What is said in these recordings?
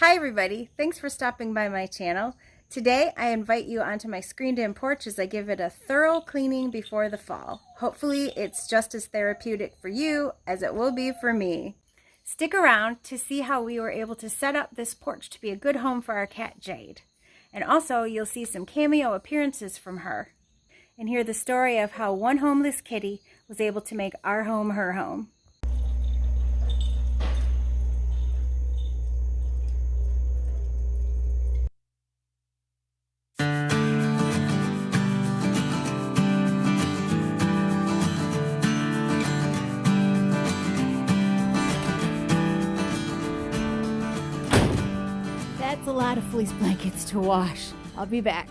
Hi everybody, thanks for stopping by my channel. Today I invite you onto my screened-in porch as I give it a thorough cleaning before the fall. Hopefully it's just as therapeutic for you as it will be for me. Stick around to see how we were able to set up this porch to be a good home for our cat Jade. And also you'll see some cameo appearances from her and hear the story of how one homeless kitty was able to make our home her home. That's a lot of fleece blankets to wash. I'll be back.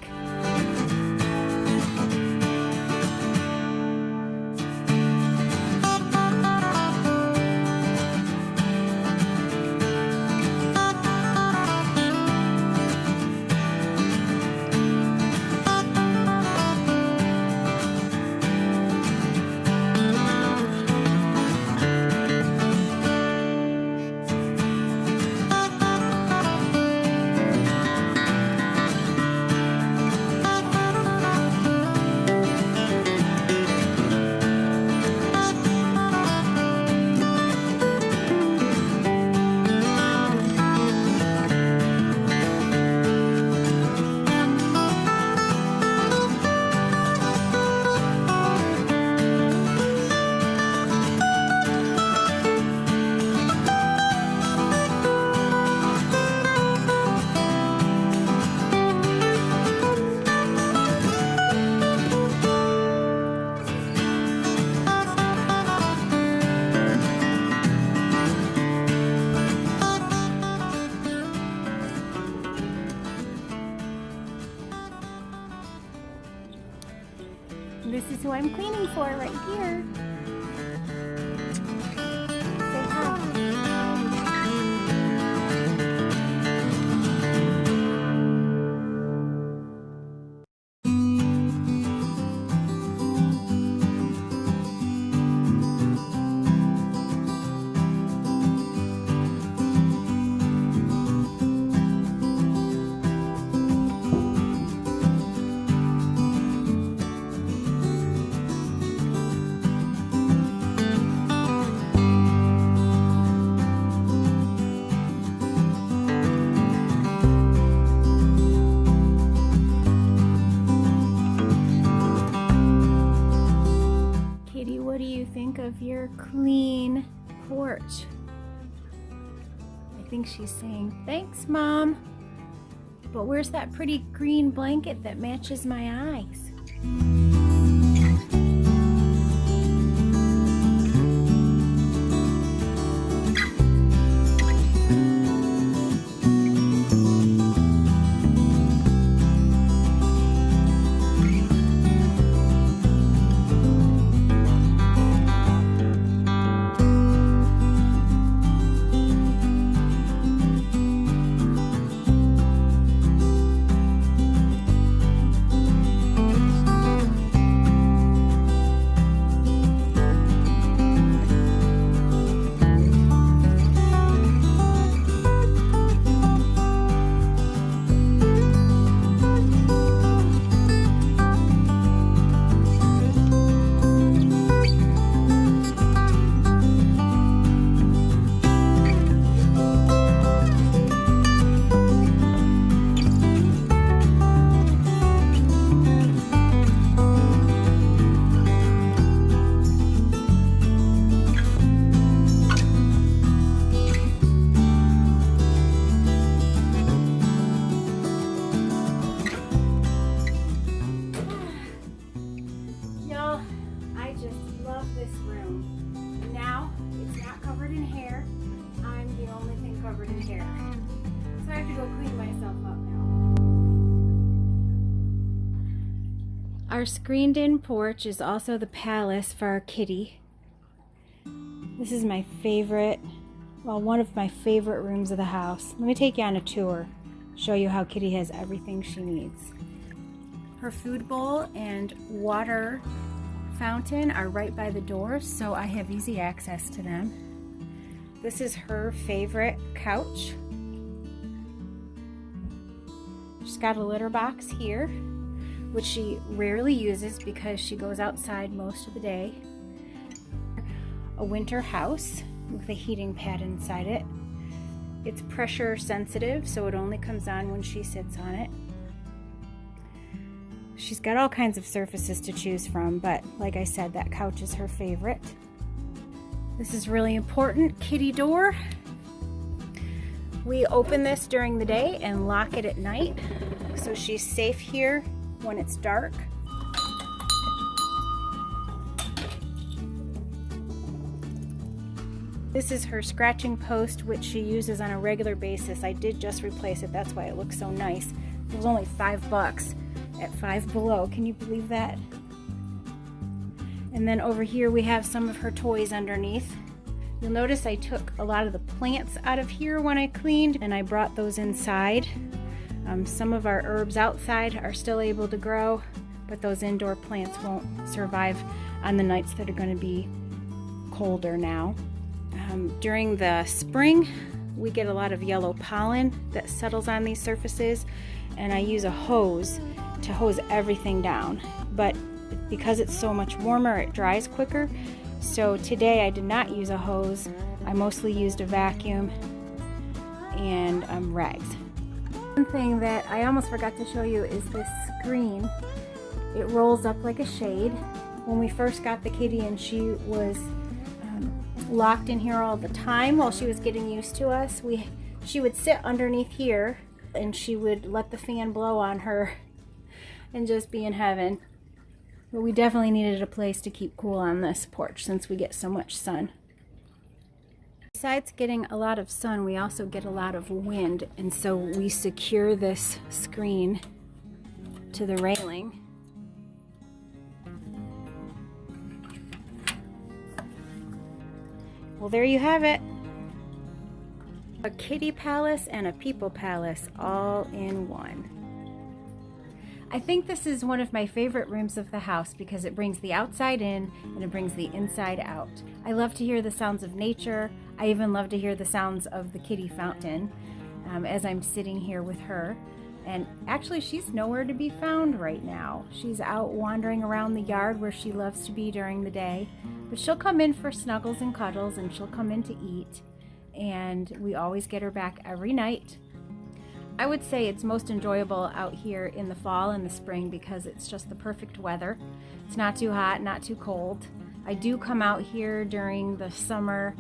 This is who I'm cleaning for right here. Say hi. What do you think of your clean porch? I think she's saying, thanks, Mom. But where's that pretty green blanket that matches my eyes? This room. Now it's not covered in hair. I'm the only thing covered in hair. So I have to go clean myself up now. Our screened-in porch is also the palace for our kitty. This is my favorite, well, one of my favorite rooms of the house. Let me take you on a tour, show you how Kitty has everything she needs. Her food bowl and water fountain are right by the door, so I have easy access to them. This is her favorite couch. She's got a litter box here, which she rarely uses because she goes outside most of the day. A winter house with a heating pad inside it. It's pressure sensitive, so it only comes on when she sits on it. She's got all kinds of surfaces to choose from, but like I said, that couch is her favorite. This is really important, kitty door. We open this during the day and lock it at night, so she's safe here when it's dark. This is her scratching post, which she uses on a regular basis. I did just replace it, that's why it looks so nice. It was only $5 at Five Below, can you believe that? And then over here we have some of her toys underneath. You'll notice I took a lot of the plants out of here when I cleaned, and I brought those inside. Some of our herbs outside are still able to grow, but those indoor plants won't survive on the nights that are going to be colder now. During the spring, we get a lot of yellow pollen that settles on these surfaces, and I use a hose to hose everything down. But because it's so much warmer, it dries quicker. So today I did not use a hose. I mostly used a vacuum and rags. One thing that I almost forgot to show you is this screen. It rolls up like a shade. When we first got the kitty and she was locked in here all the time while she was getting used to us, she would sit underneath here and she would let the fan blow on her and just be in heaven. But we definitely needed a place to keep cool on this porch since we get so much sun. Besides getting a lot of sun, we also get a lot of wind, and so we secure this screen to the railing. Well, there you have it. A kitty palace and a people palace all in one. I think this is one of my favorite rooms of the house because it brings the outside in and it brings the inside out. I love to hear the sounds of nature. I even love to hear the sounds of the kitty fountain as I'm sitting here with her. And actually, she's nowhere to be found right now. She's out wandering around the yard where she loves to be during the day. But she'll come in for snuggles and cuddles, and she'll come in to eat. And we always get her back every night. I would say it's most enjoyable out here in the fall and the spring because it's just the perfect weather. It's not too hot, not too cold. I do come out here during the summer,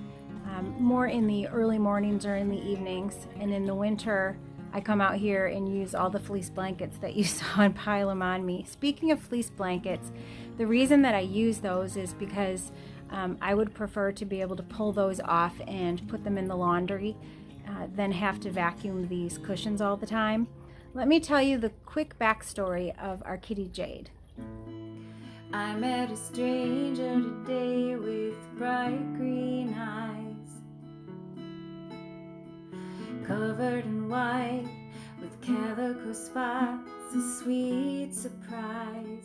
more in the early mornings or in the evenings. And in the winter, I come out here and use all the fleece blankets that you saw and pile them on me. Speaking of fleece blankets, the reason that I use those is because I would prefer to be able to pull those off and put them in the laundry than have to vacuum these cushions all the time. Let me tell you the quick backstory of our kitty Jade. I met a stranger today with bright green eyes, covered in white with calico spots, a sweet surprise.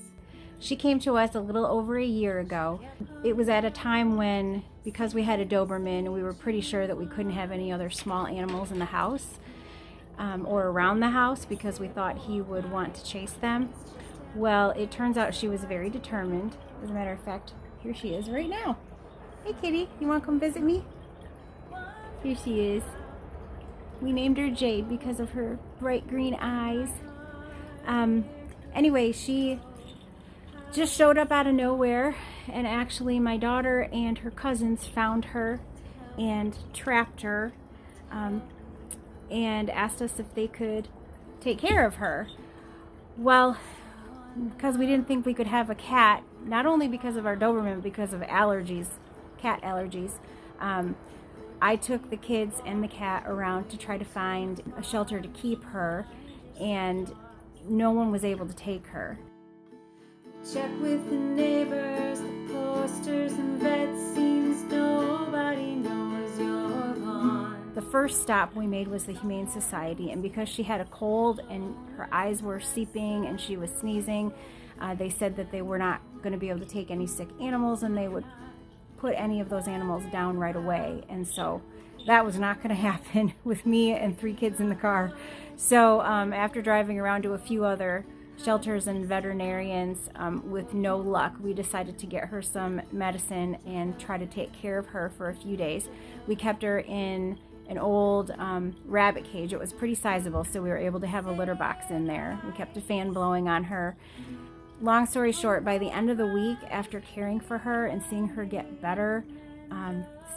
She came to us a little over a year ago. It was at a time when, because we had a Doberman, we were pretty sure that we couldn't have any other small animals in the house or around the house because we thought he would want to chase them. Well, it turns out she was very determined. As a matter of fact, here she is right now. Hey kitty, you want to come visit me? Here she is. We named her Jade because of her bright green eyes. Anyway, she just showed up out of nowhere, and actually my daughter and her cousins found her and trapped her and asked us if they could take care of her. Well, because we didn't think we could have a cat, not only because of our Doberman, but because of allergies, cat allergies, I took the kids and the cat around to try to find a shelter to keep her, and no one was able to take her. Check with the neighbors, the posters and vet scenes, nobody knows you're gone. The first stop we made was the Humane Society, and because she had a cold and her eyes were seeping and she was sneezing, they said that they were not going to be able to take any sick animals and they would put any of those animals down right away. And so that was not going to happen with me and 3 kids in the car. So after driving around to a few other shelters and veterinarians with no luck, we decided to get her some medicine and try to take care of her for a few days. We kept her in an old rabbit cage. It was pretty sizable, so we were able to have a litter box in there. We kept a fan blowing on her. Long story short, by the end of the week, after caring for her and seeing her get better,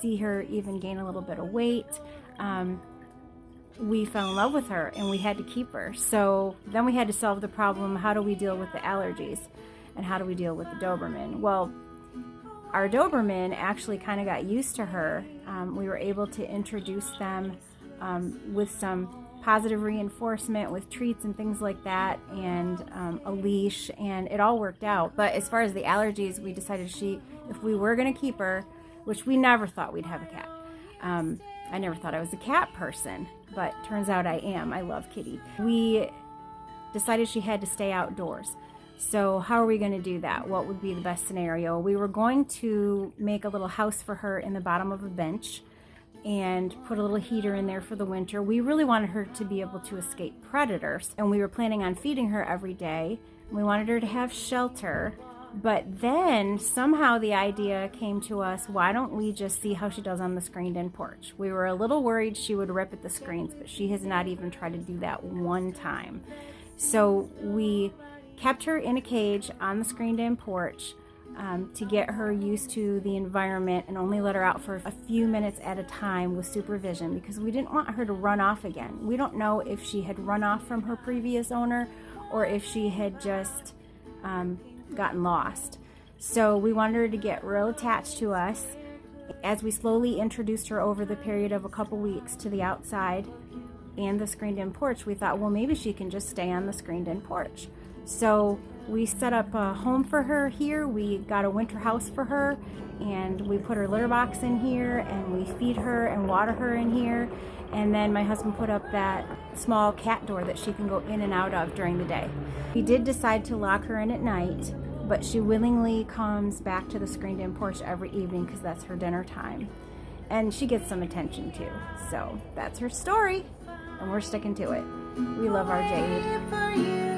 see her even gain a little bit of weight, we fell in love with her and we had to keep her. So then we had to solve the problem, how do we deal with the allergies and how do we deal with the Doberman? Well, our Doberman actually kind of got used to her. We were able to introduce them with some positive reinforcement with treats and things like that, and a leash, and it all worked out. But as far as the allergies, we decided if we were going to keep her, which we never thought we'd have a cat. I never thought I was a cat person, but turns out I am. I love Kitty. We decided she had to stay outdoors. So how are we going to do that? What would be the best scenario? We were going to make a little house for her in the bottom of a bench and put a little heater in there for the winter. We really wanted her to be able to escape predators, and we were planning on feeding her every day. We wanted her to have shelter. But then somehow the idea came to us, why don't we just see how she does on the screened-in porch? We were a little worried she would rip at the screens, but she has not even tried to do that one time. So we kept her in a cage on the screened-in porch to get her used to the environment and only let her out for a few minutes at a time with supervision, because we didn't want her to run off again. We don't know if she had run off from her previous owner or if she had just gotten lost. So we wanted her to get real attached to us. As we slowly introduced her over the period of a couple weeks to the outside and the screened-in porch, we thought, well, maybe she can just stay on the screened-in porch. So we set up a home for her here. We got a winter house for her, and we put her litter box in here, and we feed her and water her in here. And then my husband put up that small cat door that she can go in and out of during the day. We did decide to lock her in at night, but she willingly comes back to the screened-in porch every evening because that's her dinner time. And she gets some attention too. So that's her story, and we're sticking to it. We love our Jade.